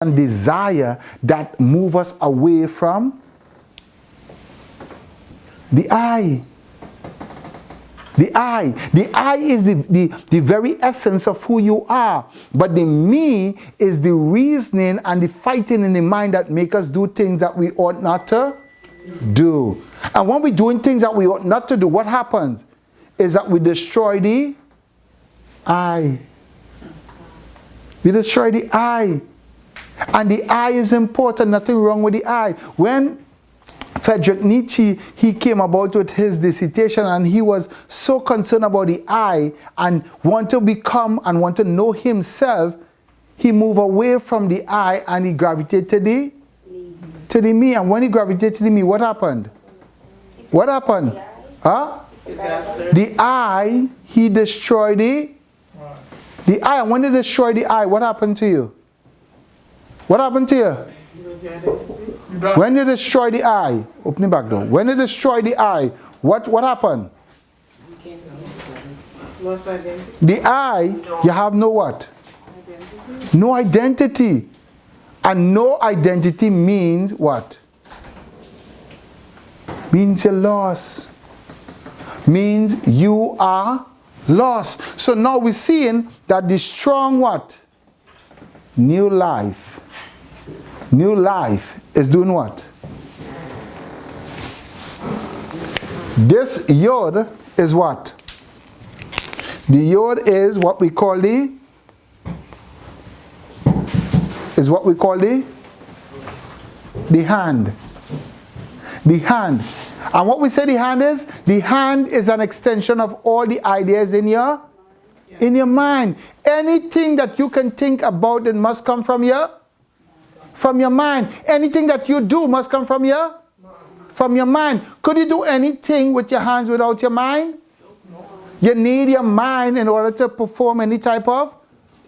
and desire that move us away from the I. The I. The I is the very essence of who you are. But the me is the reasoning and the fighting in the mind that make us do things that we ought not to do. And when we're doing things that we ought not to do, what happens is that we destroy the I. We destroy the I. And the I is important, nothing wrong with the I. When Friedrich Nietzsche, he came about with his dissertation and he was so concerned about the I and want to become and want to know himself, he moved away from the I and he gravitated to the me. And when he gravitated to the me, what happened? What happened? Huh? Disaster. The I, he destroyed the I. And when he destroyed the I, what happened to you? What happened to you? When you destroy the I, open the back door. When you destroy the I, what happened? Lost identity. The I, you have no what? Identity. No identity. And no identity means what? Means you're lost. Means you are lost. So now we're seeing that the strong what? New life. New life is doing what? This yod is what? The yod is what we call the hand. The hand. And what we say the hand is? The hand is an extension of all the ideas in your mind. Anything that you can think about, it must come from your mind. Anything that you do must come from your mind. Could you do anything with your hands without your mind? No. You need your mind in order to perform any type of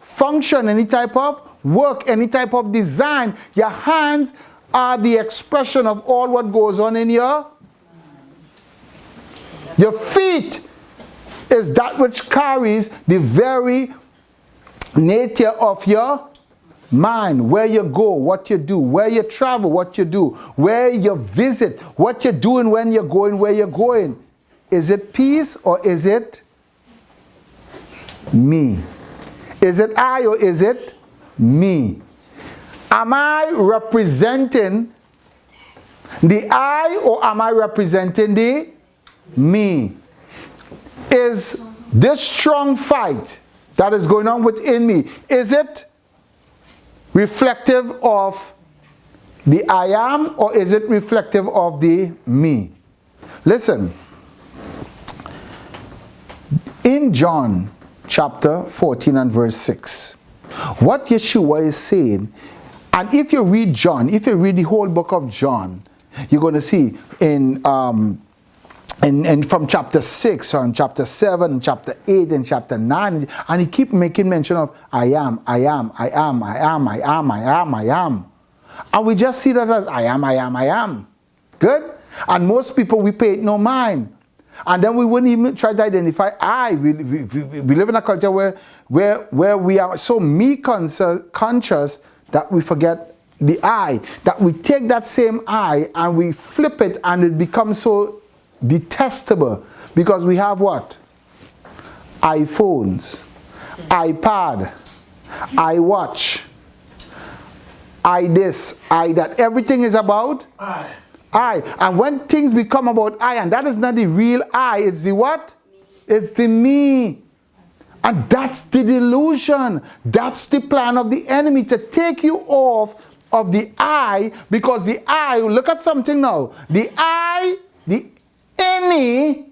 function, any type of work, any type of design. Your hands are the expression of all what goes on in your feet is that which carries the very nature of your mind. Where you go, what you do, where you travel, what you do, where you visit, what you're doing when you're going, where you're going. Is it peace or is it me? Is it I or is it me? Am I representing the I or am I representing the me? Is this strong fight that is going on within me, is it reflective of the I am or is it reflective of the me? Listen, in John chapter 14 and verse 6, what Yeshua is saying, and if you read John, if you read the whole book of John, you're going to see and from chapter 6, from chapter 7, chapter 8, and chapter 9, and he keep making mention of I am. And we just see that as I am. Good? And most people, we pay it no mind. And then we wouldn't even try to identify I. We live in a culture where we are so me conscious that we forget the I. That we take that same I and we flip it and it becomes so detestable because we have what? iPhones, iPad, iWatch, I this, I that. Everything is about I. And when things become about I, and that is not the real I, it's the what? It's the me. And that's the delusion. That's the plan of the enemy, to take you off of the I, because the I, look at something now. The I, any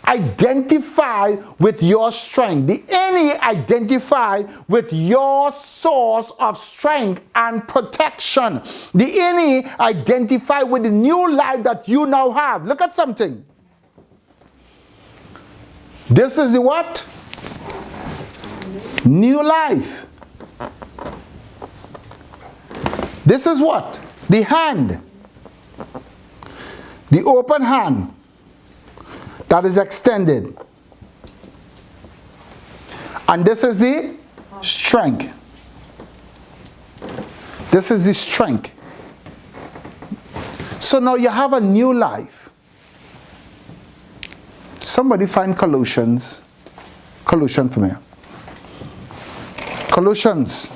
identify with your strength. The any identify with your source of strength and protection. The any identify with the new life that you now have. Look at something. This is the what? New life. This is what? The hand. The open hand that is extended. And this is the strength. This is the strength. So now you have a new life. Somebody find Colossians. Colossians for me. Colossians.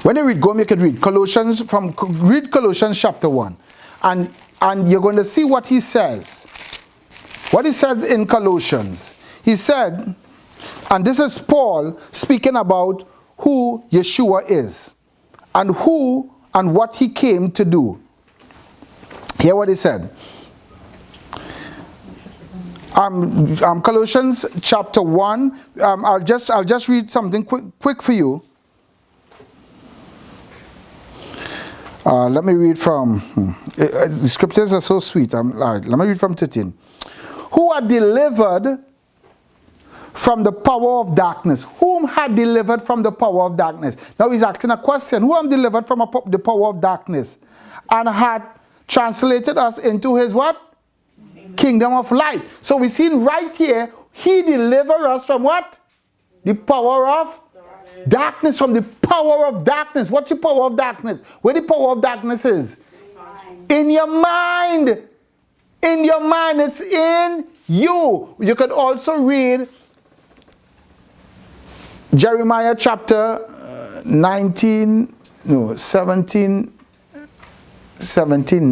When you read, go make it read. Read Colossians chapter 1. And you're going to see what he says. What he said in Colossians. He said, and this is Paul speaking about who Yeshua is. And who and what he came to do. Hear what he said. Colossians chapter 1. I'll just read something quick for you. Let me read from, the scriptures are so sweet. All right, let me read from 13. Who are delivered from the power of darkness. Whom had delivered from the power of darkness? Now he's asking a question. Who am delivered from the power of darkness? And had translated us into his what? Kingdom of light. So we see right here, he delivered us from what? The power of darkness. From the power of darkness. What's the power of darkness? Where the power of darkness is? In your mind. In your mind. It's in you. You could also read Jeremiah chapter 17,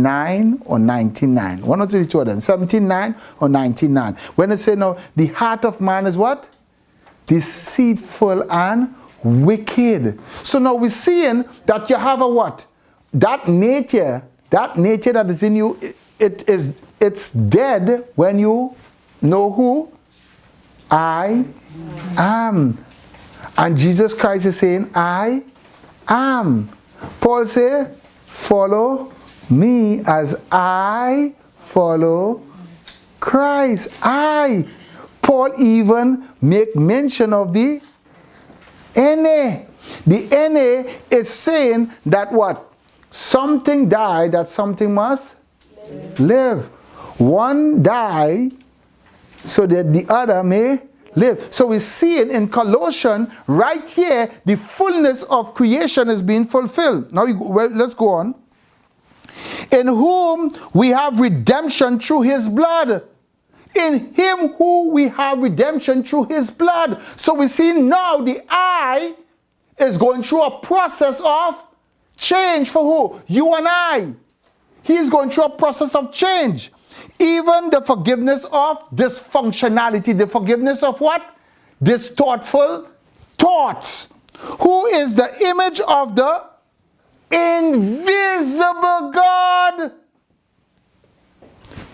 9 or 99. One of the two of them. 17:9 or 19:9. When it says now, the heart of man is what? Deceitful and wicked. So now we're seeing that you have a what? That nature that is in you, it's dead when you know who I am. And Jesus Christ is saying, I am. Paul said, follow me as I follow Christ. Paul even make mention of the NA. The NA is saying that what? Something died, that something must live. One die so that the other may live. So we see it in Colossians, right here, the fullness of creation is being fulfilled. Now let's go on. In whom we have redemption through his blood. In him who we have redemption through his blood. So we see now the I is going through a process of change for who? You and I. He's going through a process of change. Even the forgiveness of dysfunctionality. The forgiveness of what? Distortful thoughts. Who is the image of the invisible God?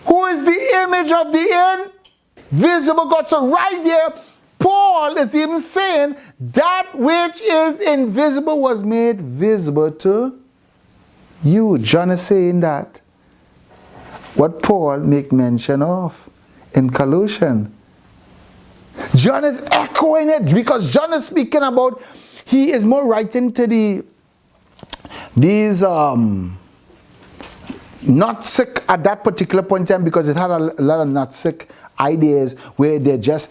Who is the image of the invisible God? So right there, Paul is even saying that which is invisible was made visible to you. John is saying that. What Paul make mention of in Colossians. John is echoing it because John is speaking about, he is more writing to these not sick at that particular point in time, because it had a lot of not sick ideas where they're just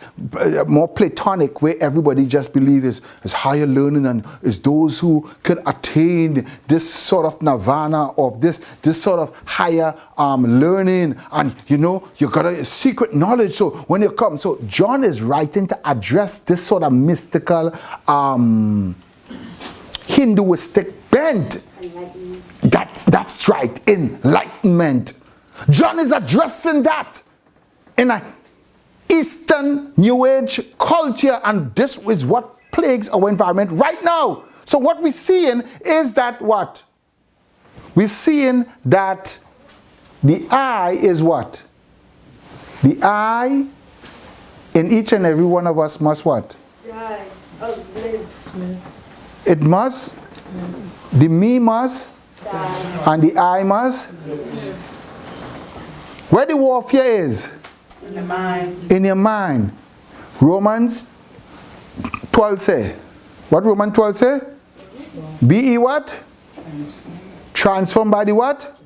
more platonic, where everybody just believes is higher learning and is those who can attain this sort of nirvana of this sort of higher learning, and you got a secret knowledge. So when you come, so John is writing to address this sort of mystical Hinduistic bent. That's right, enlightenment. John is addressing that in an Eastern New Age culture, and this is what plagues our environment right now. So what we're seeing is that what? We're seeing that the I is what? The I in each and every one of us must what? Die. Live. It must, the me must, and the I must. Where the warfare is? In the mind. In your mind. Romans 12 say. What Romans 12 say? Be ye what? Transformed by the what?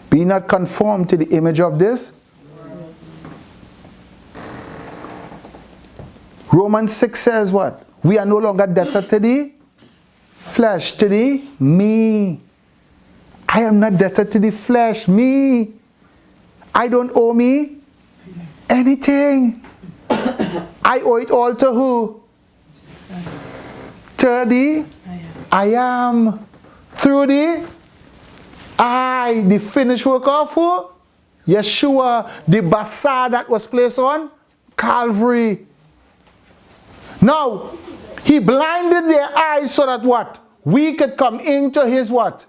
Be not conformed to the image of this. Romans 6 says what? We are no longer debtor to the flesh, to the me. I am not debtor to the flesh, me. I don't owe me anything. I owe it all to who? To the I am. Through the I, the finished work of who? Yeshua, the basar that was placed on Calvary. Now, he blinded their eyes so that what? We could come into his what?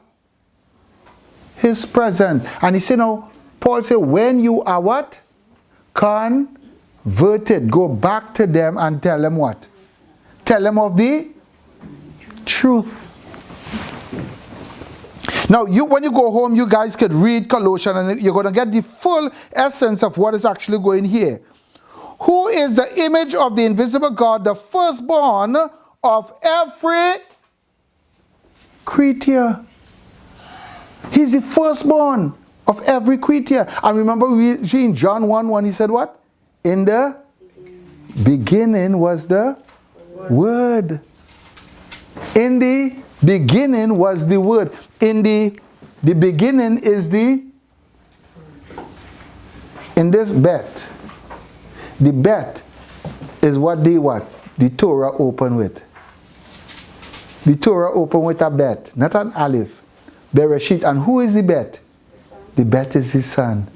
His presence. And he said, now, Paul said, when you are what? Converted. Go back to them and tell them what? Tell them of the truth. Now, when you go home, you guys could read Colossians and you're going to get the full essence of what is actually going here. Who is the image of the invisible God, the firstborn of every creature. He's the firstborn of every creature. And remember we see in John 1:1, he said what? In the beginning was the Word. In the beginning was the Word. In the beginning is the, in this bet, the bet is what the Torah open with. The Torah open with a bet, not an aleph. Bereshit. And who is the bet? The bet is the Son.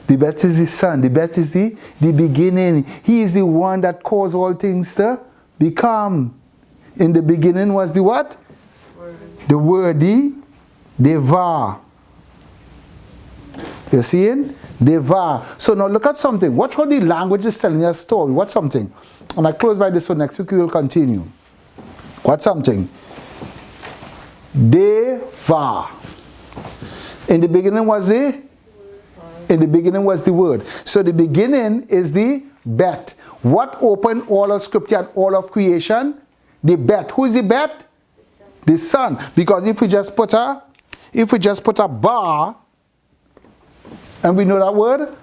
The bet is the Son. The bet is the beginning. He is the one that caused all things to become. In the beginning was the what? Word. The Word, the Devar. You see it? Devar. So now look at something. Watch how the language is telling a story. Watch something. And I close by this, so next week we will continue. Watch something. Devar. In the beginning was the? In the beginning was the Word. So the beginning is the bet. What opened all of Scripture and all of creation? The bet. Who is the bet? The Son. Because if we just put a bar, and we know that word,